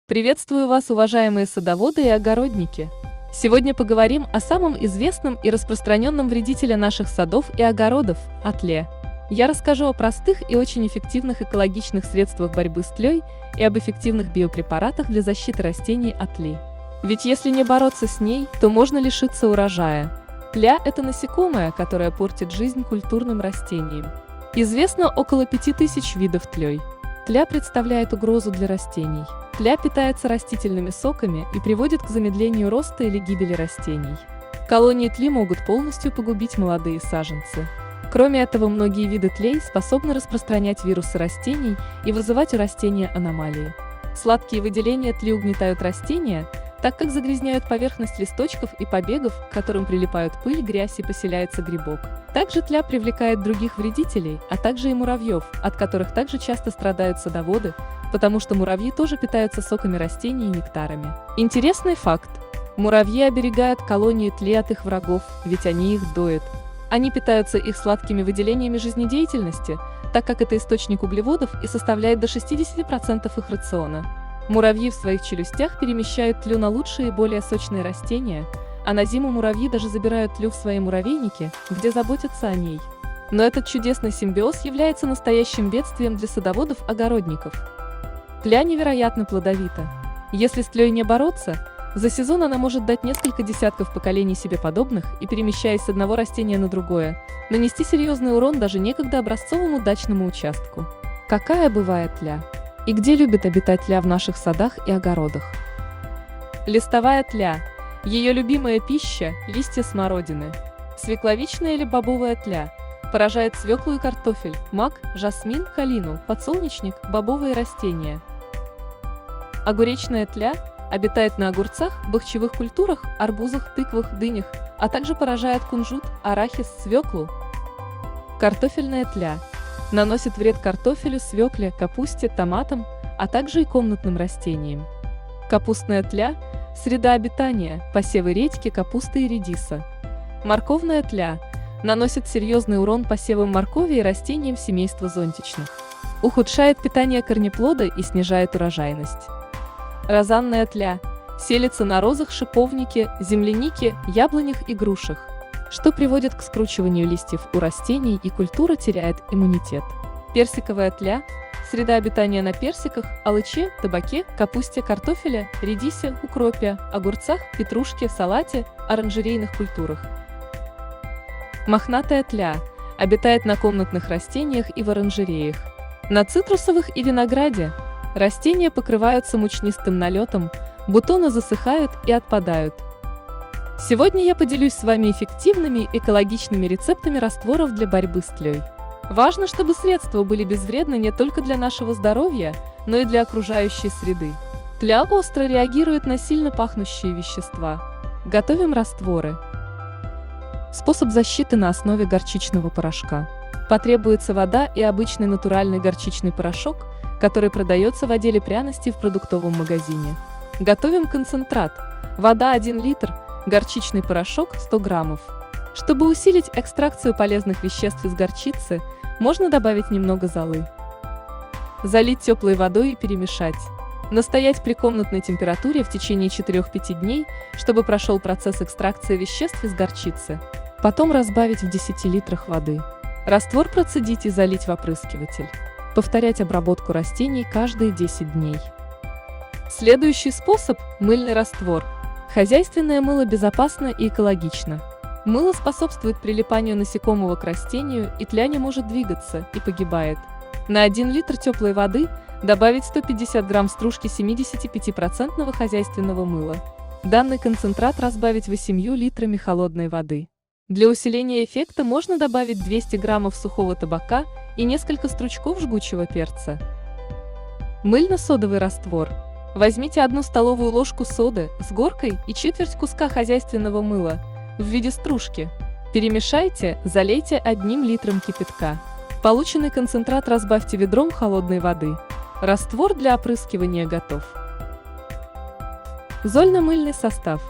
Приветствую вас, уважаемые садоводы и огородники! Сегодня поговорим о самом известном и распространенном вредителе наших садов и огородов – о тле. Я расскажу о простых и очень эффективных экологичных средствах борьбы с тлей и об эффективных биопрепаратах для защиты растений от тли. Ведь если не бороться с ней, то можно лишиться урожая. Тля – это насекомое, которое портит жизнь культурным растениям. Известно около 5000 видов тлей. Тля представляет угрозу для растений. Тля питается растительными соками и приводит к замедлению роста или гибели растений. Колонии тли могут полностью погубить молодые саженцы. Кроме этого, многие виды тлей способны распространять вирусы растений и вызывать у растения аномалии. Сладкие выделения тли угнетают растения, так как загрязняют поверхность листочков и побегов, к которым прилипают пыль, грязь и поселяется грибок. Также тля привлекает других вредителей, а также и муравьев, от которых также часто страдают садоводы, потому что муравьи тоже питаются соками растений и нектарами. Интересный факт. Муравьи оберегают колонии тли от их врагов, ведь они их доят. Они питаются их сладкими выделениями жизнедеятельности, так как это источник углеводов и составляет до 60% их рациона. Муравьи в своих челюстях перемещают тлю на лучшие и более сочные растения, а на зиму муравьи даже забирают тлю в свои муравейники, где заботятся о ней. Но этот чудесный симбиоз является настоящим бедствием для садоводов-огородников. Тля невероятно плодовита. Если с тлей не бороться, за сезон она может дать несколько десятков поколений себе подобных и, перемещаясь с одного растения на другое, нанести серьезный урон даже некогда образцовому дачному участку. Какая бывает тля? И где любит обитать тля в наших садах и огородах? Листовая тля. Ее любимая пища – листья смородины. Свекловичная или бобовая тля. Поражает свеклу и картофель, мак, жасмин, калину, подсолнечник, бобовые растения. Огуречная тля обитает на огурцах, бахчевых культурах, арбузах, тыквах, дынях, а также поражает кунжут, арахис, свеклу. Картофельная тля наносит вред картофелю, свекле, капусте, томатам, а также и комнатным растениям. Капустная тля – среда обитания, посевы редьки, капусты и редиса. Морковная тля наносит серьезный урон посевам моркови и растениям семейства зонтичных. Ухудшает питание корнеплода и снижает урожайность. Розанная тля селится на розах, шиповнике, землянике, яблонях и грушах, что приводит к скручиванию листьев у растений, и культура теряет иммунитет. Персиковая тля – среда обитания на персиках, алыче, табаке, капусте, картофеле, редисе, укропе, огурцах, петрушке, салате, оранжерейных культурах. Мохнатая тля обитает на комнатных растениях и в оранжереях. На цитрусовых и винограде растения покрываются мучнистым налетом, бутоны засыхают и отпадают. Сегодня я поделюсь с вами эффективными экологичными рецептами растворов для борьбы с тлей. Важно, чтобы средства были безвредны не только для нашего здоровья, но и для окружающей среды. Тля остро реагирует на сильно пахнущие вещества. Готовим растворы. Способ защиты на основе горчичного порошка. Потребуется вода и обычный натуральный горчичный порошок, который продается в отделе пряностей в продуктовом магазине. Готовим концентрат. Вода 1 литр, горчичный порошок 100 граммов. Чтобы усилить экстракцию полезных веществ из горчицы, можно добавить немного золы. Залить теплой водой и перемешать. Настоять при комнатной температуре в течение 4-5 дней, чтобы прошел процесс экстракции веществ из горчицы. Потом разбавить в 10 литрах воды. Раствор процедить и залить в опрыскиватель. Повторять обработку растений каждые 10 дней. Следующий способ – мыльный раствор. Хозяйственное мыло безопасно и экологично. Мыло способствует прилипанию насекомого к растению, и тля не может двигаться и погибает. На 1 литр теплой воды добавить 150 грамм стружки 75% хозяйственного мыла. Данный концентрат разбавить 8 литрами холодной воды. Для усиления эффекта можно добавить 200 граммов сухого табака и несколько стручков жгучего перца. Мыльно-содовый раствор. Возьмите 1 столовую ложку соды с горкой и четверть куска хозяйственного мыла в виде стружки. Перемешайте, залейте 1 литром кипятка. Полученный концентрат разбавьте ведром холодной воды. Раствор для опрыскивания готов. Зольно-мыльный состав.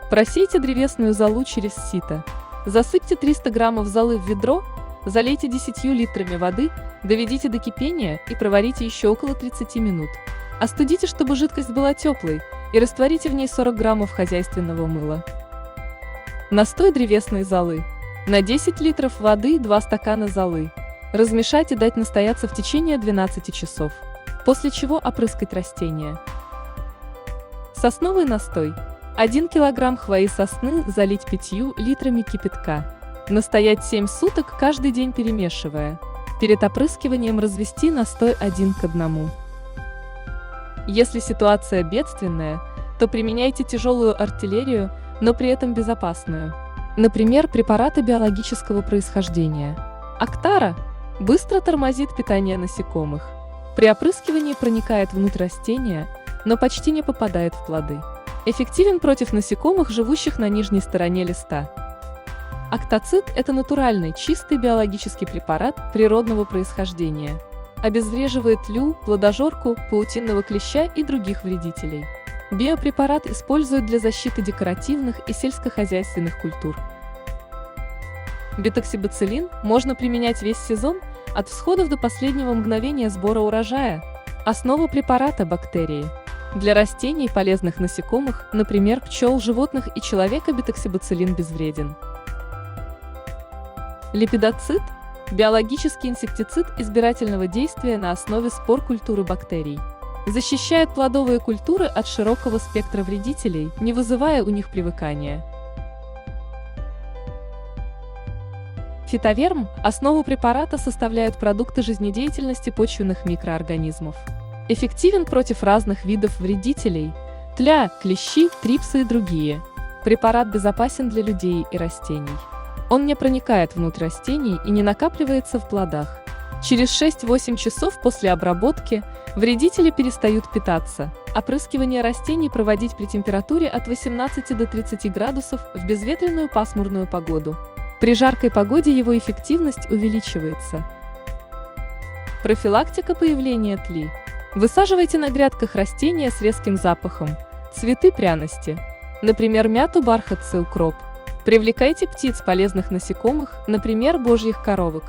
Просейте древесную золу через сито. Засыпьте 300 граммов золы в ведро, залейте 10 литрами воды, доведите до кипения и проварите еще около 30 минут. Остудите, чтобы жидкость была теплой, и растворите в ней 40 граммов хозяйственного мыла. Настой древесной золы. На 10 литров воды 2 стакана золы. Размешать и дать настояться в течение 12 часов, после чего опрыскать растения. Сосновый настой. 1 килограмм хвои сосны залить 5 литрами кипятка. Настоять 7 суток, каждый день перемешивая. Перед опрыскиванием развести настой 1 к 1. Если ситуация бедственная, то применяйте тяжелую артиллерию, но при этом безопасную. Например, препараты биологического происхождения. Актара быстро тормозит питание насекомых. При опрыскивании проникает внутрь растения, но почти не попадает в плоды. Эффективен против насекомых, живущих на нижней стороне листа. Актоцид – это натуральный, чистый биологический препарат природного происхождения. Обезвреживает тлю, плодожорку, паутинного клеща и других вредителей. Биопрепарат используют для защиты декоративных и сельскохозяйственных культур. Бетоксибациллин можно применять весь сезон, от всходов до последнего мгновения сбора урожая. Основа препарата – бактерии. Для растений, полезных насекомых, например, пчел, животных и человека, бетоксибациллин безвреден. Липидоцид – биологический инсектицид избирательного действия на основе спор культуры бактерий. Защищает плодовые культуры от широкого спектра вредителей, не вызывая у них привыкания. Фитоверм – основу препарата составляют продукты жизнедеятельности почвенных микроорганизмов. Эффективен против разных видов вредителей – тля, клещи, трипсы и другие. Препарат безопасен для людей и растений. Он не проникает внутрь растений и не накапливается в плодах. Через 6-8 часов после обработки вредители перестают питаться. Опрыскивание растений проводить при температуре от 18 до 30 градусов в безветренную пасмурную погоду. При жаркой погоде его эффективность увеличивается. Профилактика появления тли. Высаживайте на грядках растения с резким запахом, цветы пряности, например, мяту, бархатцы, укроп. Привлекайте птиц, полезных насекомых, например, божьих коровок.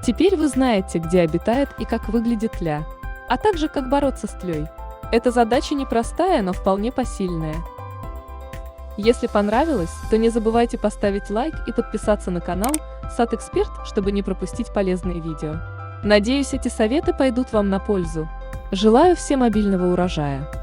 Теперь вы знаете, где обитает и как выглядит тля, а также как бороться с тлей. Эта задача непростая, но вполне посильная. Если понравилось, то не забывайте поставить лайк и подписаться на канал Садэксперт, чтобы не пропустить полезные видео. Надеюсь, эти советы пойдут вам на пользу. Желаю всем обильного урожая!